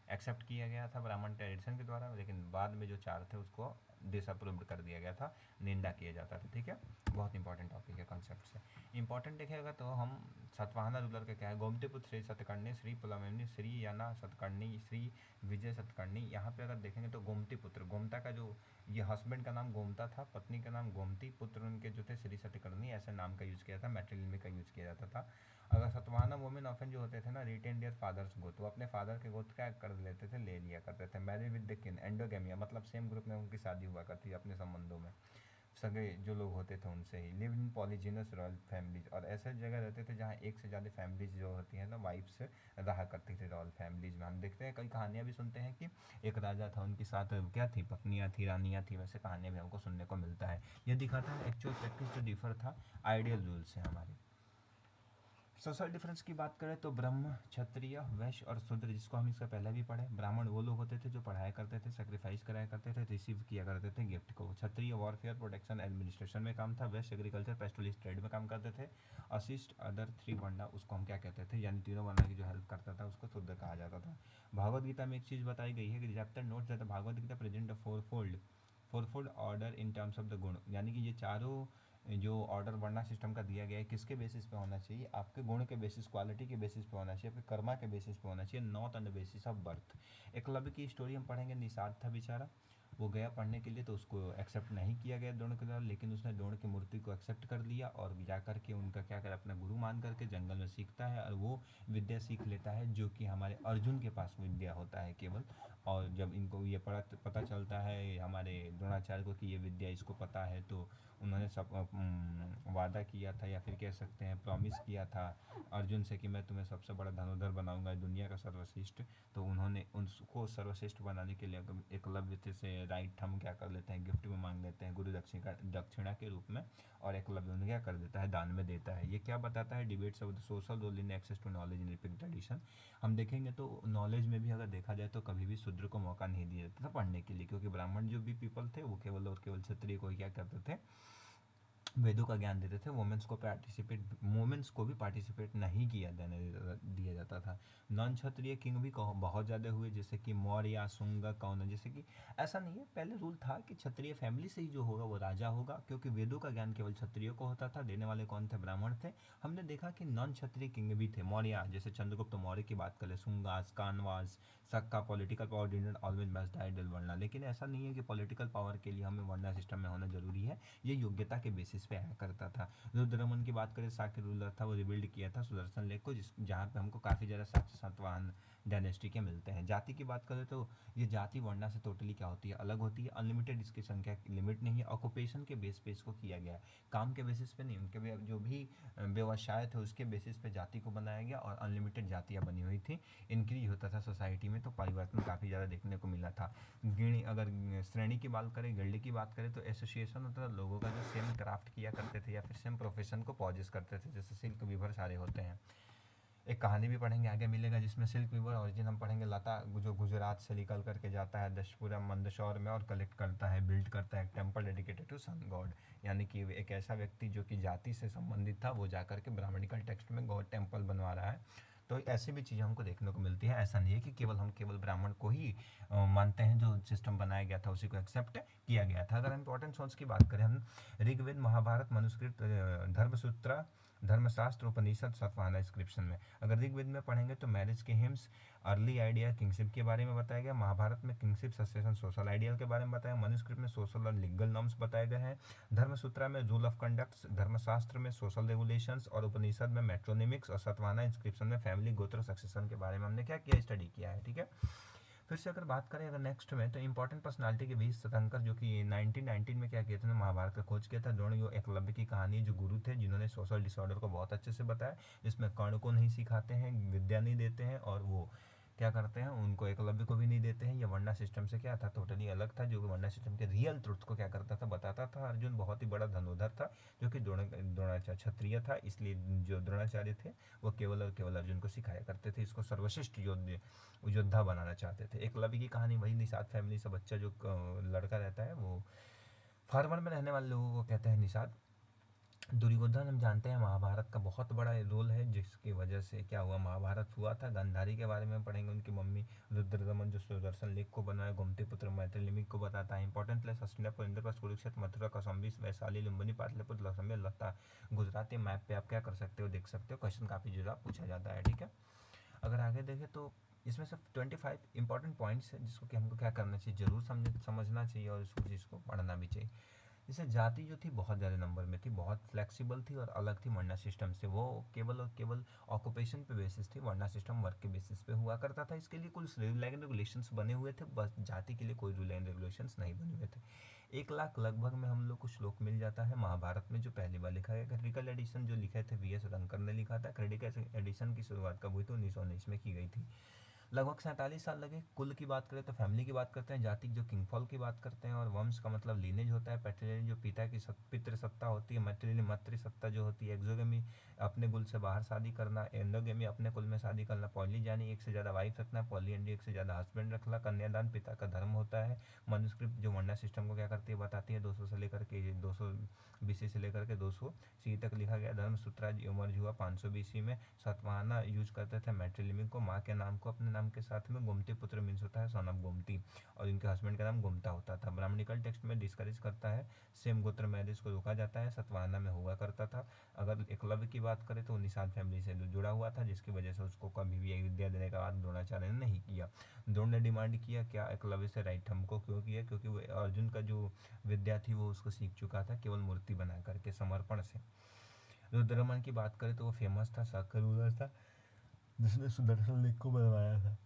एक्सेप्ट किया गया था ब्राह्मण ट्रेडिशन के द्वारा, लेकिन बाद में जो 4 थे उसको डिसअप्रूव्ड कर दिया गया था, निंदा किया जाता था। ठीक है, बहुत इंपॉर्टेंट टॉपिक है कॉन्सेप्ट से। इंपॉर्टेंट देखेगा तो हम सतवाहना रूलर का क्या है, गोमतीपुत्र श्री सतकर्णी, श्री पुलमेनी, श्री याना सतकर्णी, श्री विजय सतकर्णी। यहाँ पे अगर देखेंगे तो गोमतीपुत्र, गोमता का जो ये हस्बैंड का नाम गोमता था, पत्नी का नाम गोमती, पुत्र उनके जो थे श्री सतकर्णी, ऐसे नाम का यूज़ किया था, मैट्रिलिनी का यूज़ किया जाता था। अगर सतवाहना वुमेन ऑफन जो होते थे ना, रिटेन देयर फादर्स गोत्र, वो अपने फादर के गोत्र क्या कर लेते थे, ले लिया करते थे। मैरिड विद द किन, एंडोगेमिया, मतलब सेम ग्रुप में उनकी शादी हुआ करती थी अपने संबंधों में, सगे जो लोग होते थे उनसे ही। लिव इन पॉलीजीनस रॉयल फैमिलीज, और ऐसे जगह रहते थे जहाँ एक से ज़्यादा फैमिलीज जो होती हैं ना, वाइफ्स रहा करती थी रॉयल फैमिलीज में। हम देखते हैं कई कहानियाँ भी सुनते हैं कि एक राजा था, उनके साथ क्या थी, पत्नियाँ थी, रानियाँ थी, वैसे कहानियाँ भी हमको सुनने को मिलता है। ये दिखाता है एक्चुअल प्रैक्टिस जो डिफर था आइडियल रूल से हमारे। सोशल डिफरेंस की बात करें तो ब्रह्म, क्षत्रिय, वैश्य और शूद्र, जिसको हम इससे पहले भी पढ़े। ब्राह्मण वो लोग होते थे जो पढ़ाया करते थे, सेक्रीफाइस कराया करते थे, रिसीव किया करते थे गिफ्ट को। क्षत्रिय वॉरफेयर, प्रोटेक्शन, एडमिनिस्ट्रेशन में काम था। वैश्य एग्रीकल्चर, पेस्टोलिस्ट, ट्रेड में काम करते थे। असिस्ट अदर थ्री वर्णा, उसको हम क्या कहते थे, यानी तीनों वर्णा की जो हेल्प करता था उसको शूद्र कहा जाता था। भागवत गीता में एक चीज़ बताई गई है कि chapter note that Bhagavad Gita present fourfold order in terms of the guna, यानी कि ये चारों जो ऑर्डर वर्णा सिस्टम का दिया गया है किसके बेसिस पे होना चाहिए, आपके गुण के बेसिस, क्वालिटी के बेसिस पे होना चाहिए, आपके कर्मा के बेसिस पे होना चाहिए, not on the basis of birth. Eklavya की स्टोरी हम पढ़ेंगे। निषाद था बेचारा, वो गया पढ़ने के लिए तो उसको एक्सेप्ट नहीं किया गया द्रोण के द्वारा, लेकिन उसने द्रोण की मूर्ति को एक्सेप्ट कर लिया और जा करके उनका क्या कर अपना गुरु मान करके जंगल में सीखता है और वो विद्या सीख लेता है जो कि हमारे अर्जुन के पास विद्या होता है केवल। और जब इनको ये पता चलता है हमारे द्रोणाचार्य को कि ये विद्या इसको पता है, तो उन्होंने सब वादा किया था या फिर कह सकते हैं प्रॉमिस किया था अर्जुन से कि मैं तुम्हें सबसे बड़ा धनुर्धर बनाऊंगा, दुनिया का सर्वश्रेष्ठ। तो उन्होंने उसको सर्वश्रेष्ठ बनाने के लिए एकलव्य से राइट हम क्या कर लेते हैं, गिफ्ट में मांग लेते हैं गुरु दक्षिणा के रूप में, और एकलव्य उन्हें क्या कर देता है, दान में देता है। ये क्या बताता है, debates of the social role in access to knowledge in epic tradition. हम देखेंगे तो नॉलेज में भी अगर देखा जाए तो कभी भी शूद्र को मौका नहीं दिया जाता था पढ़ने के लिए, क्योंकि ब्राह्मण जो भी पीपल थे वो केवल और केवल क्षत्रिय को क्या करते थे, वेदों का ज्ञान देते थे। वुमेन्स को भी पार्टिसिपेट नहीं किया दिया जाता था। नॉन क्षत्रिय किंग भी बहुत ज़्यादा हुए, जैसे कि मौर्य, शुंग, कौन, जैसे कि ऐसा नहीं है, पहले रूल था कि क्षत्रिय फैमिली से ही जो होगा वो राजा होगा, क्योंकि वेदों का ज्ञान केवल क्षत्रियों को होता था। देने वाले कौन थे, ब्राह्मण थे। हमने देखा कि नॉन क्षत्रिय किंग भी थे, मौर्य जैसे चंद्रगुप्त मौर्य की बात करें, Shungas, Kanvas, Saka. Political power didn't always match the ideal varna, लेकिन ऐसा नहीं है कि पॉलिटिकल पावर के लिए हमें वर्णा सिस्टम में होना जरूरी है, ये योग्यता के बेसिस पे आया करता था। रुद्रमन की बात करें, शाक्य रूलर था, वो रिबिल्ड किया था सुदर्शन लेक को, जहाँ पे हमको काफ़ी ज़्यादा साक्ष्य सातवाहन डायनेस्टी के मिलते हैं। जाति की बात करें तो ये जाति वर्णा से टोटली क्या होती है, अलग होती है। अनलिमिटेड इसकी संख्या की लिमिट नहीं है। ऑक्यूपेशन के बेस पे इसको किया गया है, काम के बेसिस पे नहीं, उनके जो भी व्यवसाय थे उसके बेसिस पे जाति को बनाया गया और अनलिमिटेड जातियाँ बनी हुई थी। इंक्रीज होता था सोसाइटी में, तो परिवर्तन काफ़ी ज़्यादा देखने को मिला था। अगर श्रेणी की बात करें, गिल्ड की बात करें, तो एसोसिएशन होता था लोगों का जो सेम क्राफ्ट किया करते थे या फिर सेम प्रोफेशन को पॉजेस करते थे, जैसे सिल्क वीवर सारे होते हैं। एक कहानी भी पढ़ेंगे आगे मिलेगा जिसमें सिल्क वीवर ओरिजिन हम पढ़ेंगे, लता जो गुजरात से निकल करके जाता है दशपुरा मंदसौर में और कलेक्ट करता है, बिल्ड करता है एक temple dedicated to sun god, यानी कि एक ऐसा व्यक्ति जो कि जाति से संबंधित था वो जाकर के ब्राह्मणिकल टेक्स्ट में गॉड टेम्पल बनवा रहा है। तो ऐसी भी चीज़ें हमको देखने को मिलती है। ऐसा नहीं है कि केवल ब्राह्मण को ही मानते हैं, जो सिस्टम बनाया गया था उसी को एक्सेप्ट किया गया था। अगर इंपॉर्टेंट सोर्स की बात करें हम, ऋग्वेद, महाभारत, मनुस्क्रिप्ट, धर्मसूत्र, धर्मशास्त्र, उपनिषद, सतवाहना इंस्क्रिप्शन में। अगर ऋग्वेद में पढ़ेंगे तो मैरिज के हिम्स, अर्ली आइडिया किंगशिप के बारे में बताया गया। महाभारत में किंगशिप, सक्सेशन, सोशल आइडियल के बारे में बताया। मनुस्क्रिप्ट में सोशल और लीगल नॉर्म्स बताए गए हैं। धर्मसूत्र में रूल ऑफ कंडक्ट, धर्मशास्त्र में सोशल रेगुलेशंस और उपनिषद में मेट्रोनिमिक्स और सतवाहना इंस्क्रिप्शन में फैमिली, गोत्र, सक्सेशन के बारे में हमने क्या किया, स्टडी किया है। ठीक है, फिर से अगर बात करें अगर नेक्स्ट में, तो इंपॉर्टेंट पर्सनालिटी के बीच तीर्थंकर जो कि 1919 में क्या किया था, महाभारत का खोज किया था। द्रोण जो एकलव्य की कहानी, जो गुरु थे जिन्होंने सोशल डिसऑर्डर को बहुत अच्छे से बताया, जिसमें कर्ण को नहीं सिखाते हैं, विद्या नहीं देते हैं, और वो क्या करते हैं, उनको एकलव्य को भी नहीं देते हैं। ये वर्णा सिस्टम से क्या था, टोटली अलग था, जो वर्णा सिस्टम के रियल ट्रुथ को क्या करता था, बताता था। अर्जुन बहुत ही बड़ा धनुर्धर था, जो कि द्रोणाचार्य क्षत्रिय था, इसलिए जो द्रोणाचार्य थे वो केवल और केवल अर्जुन को सिखाया करते थे, इसको सर्वश्रेष्ठ योद्धा बनाना चाहते थे। एकलव्य की कहानी वही, निषाद फैमिली से बच्चा जो लड़का रहता है वो फार्मर में रहने वाले लोगों को कहते हैं निषाद। दुर्योधन हम जानते हैं महाभारत का बहुत बड़ा रोल है, जिसकी वजह से क्या हुआ, महाभारत हुआ था। गांधारी के बारे में पढ़ेंगे, उनकी मम्मी रुद्रदमन जो सुदर्शन लेख को बनाया, गोमती पुत्र मैथिली को बताता है। इंपॉर्टेंट प्लेस हस्तिनापुर, इंद्रप्रस्थ, कुरुक्षेत्र, मथुरा, कौशाम्बी, वैशाली, लुम्बिनी, पाटलिपुत्र, लौसम्य, लता, गुजरात। ये मैप पे आप क्या कर सकते हो, देख सकते हो, क्वेश्चन काफ़ी ज़्यादा पूछा जाता है, ठीक है। अगर आगे देखें तो इसमें से 25 इंपॉर्टेंट पॉइंट्स हैं जिसको कि हमको क्या करना चाहिए, जरूर समझना चाहिए और इसको चीज़ को पढ़ना भी चाहिए। जैसे जाति जो थी बहुत ज़्यादा नंबर में थी, बहुत फ्लेक्सिबल थी और अलग थी वर्णा सिस्टम से। वो केवल और केवल ऑक्यूपेशन पे बेसिस थी, वर्णा सिस्टम वर्क के बेसिस पे हुआ करता था। इसके लिए कुछ रूल एंड रेगुलेशंस बने हुए थे, बस जाति के लिए कोई रूल एंड रेगुलेशंस नहीं बने हुए थे। 1 लाख लगभग में हम लोग को श्लोक मिल जाता है महाभारत में, जो पहली बार लिखा गया। क्रिटिकल एडिशन जो लिखे थे वी एस रंकर ने लिखा था। क्रिटिकल एडिशन की शुरुआत कब हुई, तो 1919 में की गई थी। लगभग 47 साल लगे। कुल की बात करें तो फैमिली की बात करते हैं, जाति जो किंगफॉल की बात करते हैं, और वंश का मतलब लीनेज होता है। पैट्रिलिनी जो पिता की पितृ सत्ता होती है। मैट्रिलिनी मातृ सत्ता जो होती है। एक्सोगेमी अपने कुल से बाहर शादी करना। एंडोगेमी अपने कुल में शादी करना। पॉलीजानी एक से ज़्यादा वाइफ रखना। पॉलीएंड्री एक से ज़्यादा हस्बैंड रखना। कन्यादान पिता का धर्म होता है। मनुस्क्रिप्ट जो वर्णा सिस्टम को क्या करती है, बताती है। 200 से लेकर के 200 बीसी से लेकर के 200 सी तक लिखा गया। धर्मसूत्रा इमर्ज हुआ 500 बीसी में। सातवाहना यूज करते थे मैट्रिलिनी को, माँ के नाम को अपने नाम के साथ में। गोमती पुत्र मीन्स होता है सन ऑफ गोमती, और इनके हस्बैंड का नाम गोमता होता था। ब्राह्मणिकल टेक्स्ट में डिस्करेज करता है, सेम गोत्र मैरिज को रोका जाता है। सतवाहना में हुआ करता था। अगर एकलव्य की बात करें तो निषाद फैमिली से जुड़ा हुआ था, जिसकी वजह से उसको कभी भी विद्या देने का बात द्रोणाचार्य ने नहीं किया। द्रोण ने डिमांड किया क्या, एकलव्य से राइट हमको क्यों किया, क्योंकि वो अर्जुन का जो विद्या थी वो उसको सीख चुका था, केवल मूर्ति बना करके समर्पण से। रुद्रमन की बात करें तो वो फेमस था, शाकर रूलर था, जिसने सुदर्शन लेख को बनवाया था।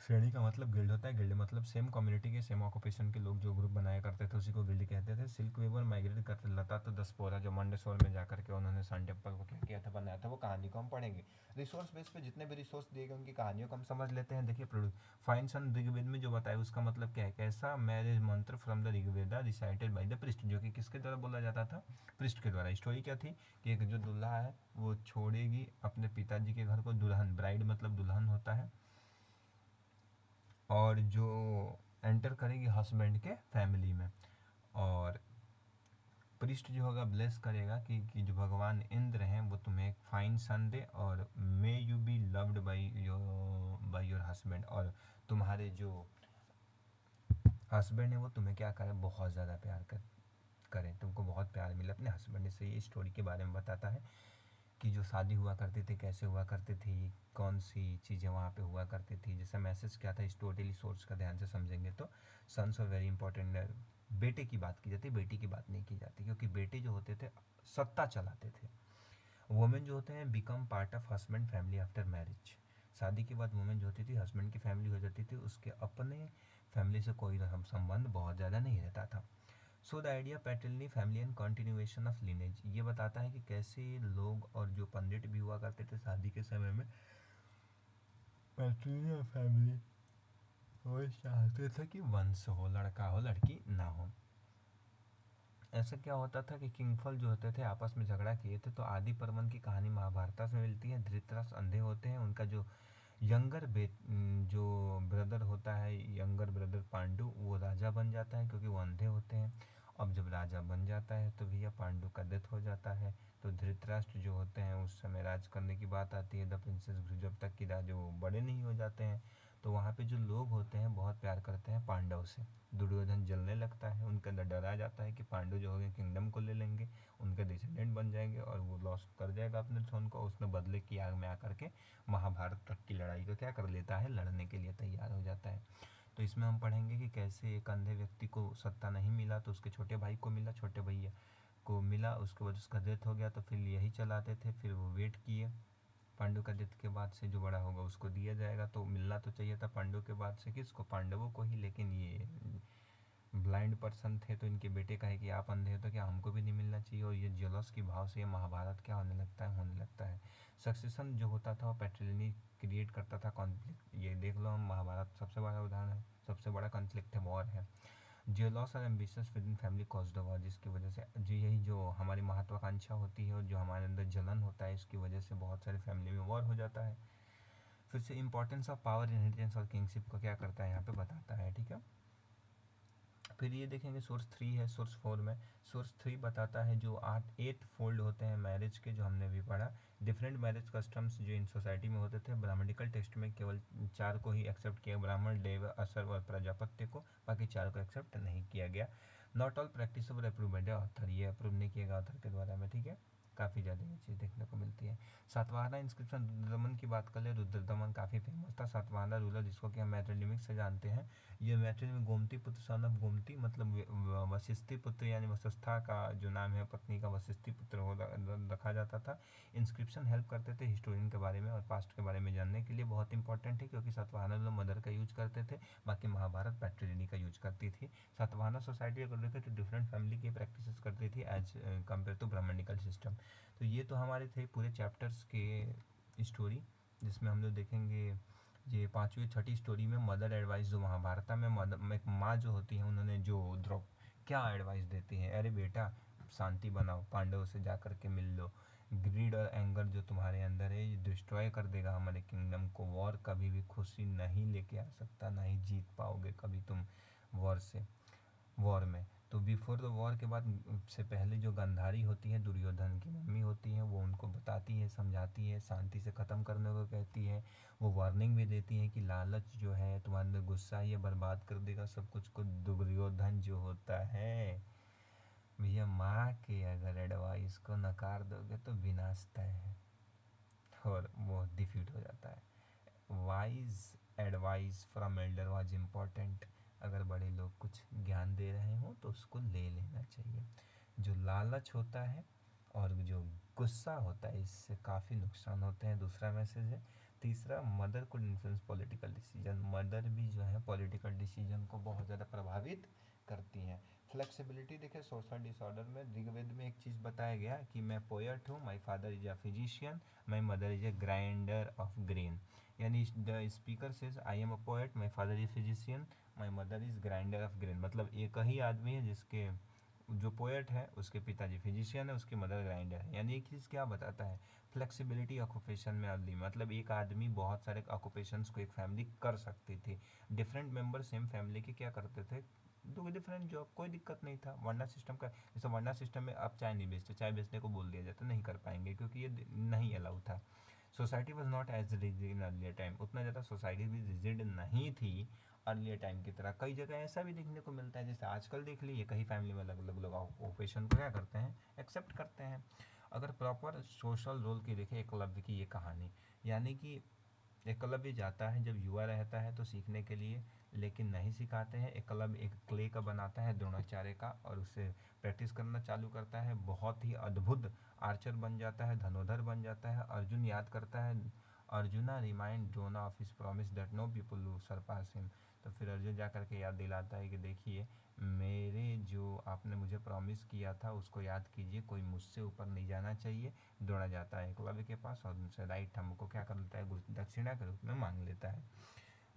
श्रेणी का मतलब गिल्ड होता है। गिल्ड मतलब सेम कम्युनिटी के, सेम ऑक्यूपेशन के लोग जो ग्रुप बनाया करते थे उसी को गिल्ड कहते थे। सिल्क वेवर माइग्रेट करते लता तो दसपोरा जो मंडसौर में जाकर के उन्होंने सन टेम्पल को क्या किया था, बनाया था, वो कहानी को हम पढ़ेंगे। रिसोर्स बेस पे जितने भी रिसोर्स दिए गए उनकी कहानियों को हम समझ लेते हैं। देखिए फाइन सन ऋग्वेद में जो बताया उसका मतलब क्या है, कैसा मैरिज मंत्र from the Rigveda recited by the priest, जो कि किसके द्वारा बोला जाता था, प्रिस्ट के द्वारा। स्टोरी क्या थी कि एक जो दुल्हा है वो छोड़ेगी अपने पिताजी के घर को, दुल्हन ब्राइड मतलब दुल्हन होता है, और जो एंटर करेगी हस्बैंड के फैमिली में, और प्रिस्ट जो होगा ब्लेस करेगा कि जो भगवान इंद्र हैं वो तुम्हें एक फाइन सन दे, और may you be loved by your husband, और तुम्हारे जो हस्बैंड है वो तुम्हें क्या करें, बहुत ज़्यादा प्यार करें, तुमको बहुत प्यार मिले अपने हस्बैंड से। ये स्टोरी के बारे में बताता है कि जो शादी हुआ करती थी कैसे हुआ करती थी, कौन सी चीज़ें वहाँ पे हुआ करती थी, जैसे मैसेज क्या था। इस टोटली सोर्स का ध्यान से समझेंगे तो सन्स और वेरी इंपॉर्टेंट। बेटे की बात की जाती, बेटी की बात नहीं की जाती, क्योंकि बेटे जो होते थे सत्ता चलाते थे। वुमेन जो होते हैं become part of husband family after marriage. शादी के बाद वुमेन जो होती थी हस्बैंड की फैमिली हो जाती थी, उसके अपने फैमिली से कोई संबंध बहुत ज़्यादा नहीं रहता था। So the idea पैटर्नली family and continuation of lineage, ये बताता है कि कैसे लोग और जो पंडित भी हुआ करते थे शादी के समय में, पैटर्नली फैमिली वो चाहते थे कि वंश हो, लड़का हो लड़की ना हो। ऐसा क्या होता था कि किंगफल जो होते थे आपस में झगड़ा किए थे, तो आदि पर्वन की कहानी महाभारत में मिलती है। धृतराष्ट्र अंधे होते हैं, उनका जो यंगर जो ब्रदर होता है, यंगर ब्रदर पांडु, वो राजा बन जाता है क्योंकि वो अंधे होते हैं। अब जब राजा बन जाता है तो भैया पांडु का डेथ हो जाता है, तो धृतराष्ट्र जो होते हैं उस समय राज करने की बात आती है। द प्रिंसेस, जब तक कि राजा वो बड़े नहीं हो जाते हैं, तो वहाँ पे जो लोग होते हैं बहुत प्यार करते हैं पांडव से। दुर्योधन जलने लगता है, उनके अंदर डर आ जाता है कि पांडु जो होंगे किंगडम को ले लेंगे, उनके डिसेंडेंट बन जाएंगे और वो लॉस कर जाएगा अपने थ्रोन को। उसने बदले की आग में आकर के महाभारत तक की लड़ाई को क्या कर लेता है, लड़ने के लिए तैयार हो जाता है। तो इसमें हम पढ़ेंगे कि कैसे एक अंधे व्यक्ति को सत्ता नहीं मिला तो उसके छोटे भाई को मिला, छोटे भैया को मिला, उसके बाद उसका डेथ हो गया, तो फिर यही चलाते थे। फिर वो वेट किए, पांडु का डेथ के बाद से जो बड़ा होगा उसको दिया जाएगा। तो मिलना तो चाहिए था पांडु के बाद से किसको, पांडवों को ही, लेकिन ये ब्लाइंड पर्सन थे तो इनके बेटे कहे कि आप अंधे हो तो क्या हमको भी नहीं मिलना चाहिए, और ये जेलस की भाव से ये महाभारत क्या होने लगता है। सक्सेशन जो होता था वो पैट्रिलिनी क्रिएट करता था कॉन्फ्लिक्ट। ये देख लो, हम महाभारत सबसे बड़ा उदाहरण है, सबसे बड़ा कॉन्फ्लिक्ट है, वॉर है। जेलस और ambitions with in family cause the war, जिसकी वजह से जो यही जो हमारी महत्वाकांक्षा होती है और जो हमारे अंदर जलन होता है, इसकी वजह से बहुत सारे फैमिली में वॉर हो जाता है। फिर से इंपॉर्टेंस ऑफ पावर, इनहेरिटेंस और किंगशिप को क्या करता है यहाँ पे बताता है, ठीक है। फिर ये देखेंगे सोर्स 3 है सोर्स 4 में। सोर्स 3 बताता है जो 8 फोल्ड होते हैं मैरिज के, जो हमने भी पढ़ा। डिफरेंट मैरिज कस्टम्स जो इन सोसाइटी में होते थे, ब्राह्मणिकल टेक्स्ट में केवल 4 को ही एक्सेप्ट किया, ब्राह्मण, देव, असर और प्रजापत्य को, बाकी 4 को एक्सेप्ट नहीं किया गया। Not all practice of approvement है ऑथर, ये अप्रूव नहीं किया गया ऑथर के द्वारा में, ठीक है। काफ़ी ज़्यादा ये चीज़ देखने को मिलती है। सातवाहना इंस्क्रिप्शन, रुद्रदमन की बात कर ले, रुद्रदमन काफ़ी फेमस था। सातवाहना रूलर, जिसको कि हम मैट्रिलिमिक से जानते हैं, ये मैट्रिलिमिक गोमती पुत्र सन ऑफ गोमती, मतलब वशिष्ठी पुत्र यानी वशिष्ठा का जो नाम है पत्नी का, वशिष्ठी पुत्र हो रखा जाता था। इंस्क्रिप्शन हेल्प करते थे हिस्टोरियन के बारे में और पास्ट के बारे में जानने के लिए, बहुत इंपॉर्टेंट है क्योंकि सातवाहना लोग मदर का यूज करते थे, बाकी महाभारत पैट्रिलिनी का यूज करती थी। सातवाहना सोसाइटी अगर देखें तो डिफरेंट फैमिली की प्रैक्टिसेस करती थी as compare to Brahmanical system. तो ये तो हमारे थे पूरे चैप्टर्स के स्टोरी, जिसमें हम लोग देखेंगे ये 5वीं 6ठी स्टोरी में मदर एडवाइस, जो महाभारत में मदर एक माँ जो होती है, उन्होंने जो ध्रुव क्या एडवाइस देती है, अरे बेटा शांति बनाओ, पांडवों से जा कर के मिल लो, ग्रीड और एंगर जो तुम्हारे अंदर है ये डिस्ट्रॉय कर देगा हमारे किंगडम को, वॉर कभी भी खुशी नहीं लेके आ सकता, ना ही जीत पाओगे कभी तुम वॉर में। तो बिफोर द वॉर के बाद से पहले जो गांधारी होती है, दुर्योधन की मम्मी होती है, वो उनको बताती है, समझाती है, शांति से ख़त्म करने को कहती है। वो वार्निंग भी देती है कि लालच जो है तुम्हारे अंदर, गुस्सा ये बर्बाद कर देगा सब कुछ को। दुर्योधन जो होता है भैया, माँ के अगर एडवाइस को नकार दोगे तो विनाश तय है, और वो डिफीट हो जाता है। Wise advice from Elder was important. अगर बड़े लोग कुछ ज्ञान दे रहे हो तो उसको ले लेना चाहिए। जो लालच होता है और जो गुस्सा होता है, इससे काफ़ी नुकसान होते हैं, दूसरा मैसेज है। तीसरा, मदर को इन्फ्लुएंस पॉलिटिकल डिसीजन, मदर भी जो है पॉलिटिकल डिसीजन को बहुत ज़्यादा प्रभावित करती हैं। फ्लेक्सिबिलिटी देखें, सोशल डिसऑर्डर में ऋग्वेद में एक चीज़ बताया गया कि मैं पोएट हूँ, my father is a physician, my mother is a grinder of grain. यानी the speaker says I am a poet, my father is physician, my mother is grinder of grain. मतलब एक ही आदमी है जिसके, जो पोएट है उसके पिताजी फिजिशियन है, उसकी मदर ग्राइंडर है। यानी एक चीज़ क्या बताता है, फ्लेक्सिबिलिटी ऑक्यूपेशन में अर्ली, मतलब एक आदमी बहुत सारे ऑक्यूपेशंस को एक फैमिली कर सकती थी। डिफरेंट मेंबर सेम फैमिली के क्या करते थे, दो डिफरेंट जॉब, कोई दिक्कत नहीं था। वर्ना सिस्टम का, जैसे वर्ना सिस्टम में आप चाय नहीं बेचते, चाय बेचने को बोल दिया जाता, नहीं कर पाएंगे क्योंकि ये नहीं अलाउ था। Society was not as rigid in earlier time, उतना ज़्यादा सोसाइटी भी रिजिड नहीं थी अर्लियर टाइम की तरह। कई जगह ऐसा भी देखने को मिलता है, जैसे आजकल देख लीजिए कई फैमिली में अलग अलग लोग ऑक्यूपेशन को क्या करते हैं, एक्सेप्ट करते हैं। अगर प्रॉपर सोशल रोल की देखें, एकलव्य की ये कहानी, यानी कि एकलव्य जाता है जब युवा रहता है तो सीखने के लिए, लेकिन नहीं सिखाते हैं। एकलव्य एक क्ले का बनाता है द्रोणाचार्य का और उससे प्रैक्टिस करना चालू करता है, बहुत ही अद्भुत आर्चर बन जाता है, धनुर्धर बन जाता है। अर्जुन याद करता है, arjuna remind Drona of his promise that know people will Sarpass him. तो फिर अर्जुन जा कर के याद दिलाता है कि देखिए, मेरे जो आपने मुझे प्रॉमिस किया था उसको याद कीजिए, कोई मुझसे ऊपर नहीं जाना चाहिए। द्रोणा जाता है एकलव्य के पास और उनसे राइट हमको क्या कर लेता है, दक्षिणा के रूप में मांग लेता है।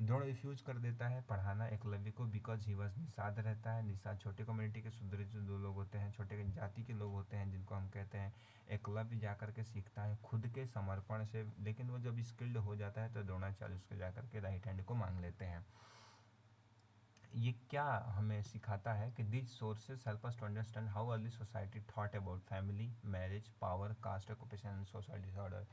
द्रोण रिफ्यूज कर देता है पढ़ाना एकलव्य को, बिकॉज ही वॉज निषाद रहता है। निषाद छोटे कम्युनिटी के शूद्र जो दो लोग होते हैं, छोटे जाति के लोग होते हैं जिनको हम कहते हैं। एकलव्य जा कर के सीखता है खुद के समर्पण से, लेकिन वो जब स्किल्ड हो जाता है तो द्रोणाचार्य उसके जा कर के राइट हैंड को मांग लेते हैं। ये क्या हमें सिखाता है कि this sources help us to understand how early society thought about family, marriage, power, caste, occupation and social disorder.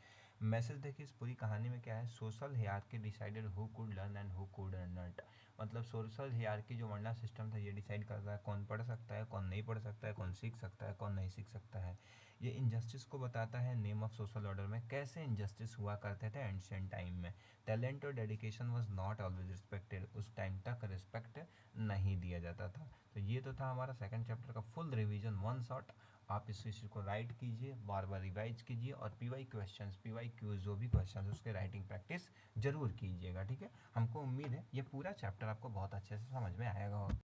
Message देखिए इस पूरी कहानी में क्या है, social hierarchy decided who could learn and who could not. मतलब सोशल हियरार्की जो varna system था ये डिसाइड करता है कौन पढ़ सकता है, कौन नहीं पढ़ सकता है, कौन सीख सकता है, कौन नहीं सीख सकता है। ये इनजस्टिस को बताता है नेम ऑफ सोशल ऑर्डर में, कैसे इनजस्टिस हुआ करते थे एंशिएंट टाइम में। टैलेंट और dedication was not always respected, उस टाइम तक रिस्पेक्ट नहीं दिया जाता था। तो ये तो था हमारा सेकंड चैप्टर का फुल रिवीजन, वन शॉट। आप इस चीज़ को राइट कीजिए, बार बार रिवाइज कीजिए और पीवाई क्वेश्चंस, पीवाई क्यूज जो भी क्वेश्चंस उसके राइटिंग प्रैक्टिस जरूर कीजिएगा, ठीक है। हमको उम्मीद है ये पूरा चैप्टर आपको बहुत अच्छे से समझ में आएगा।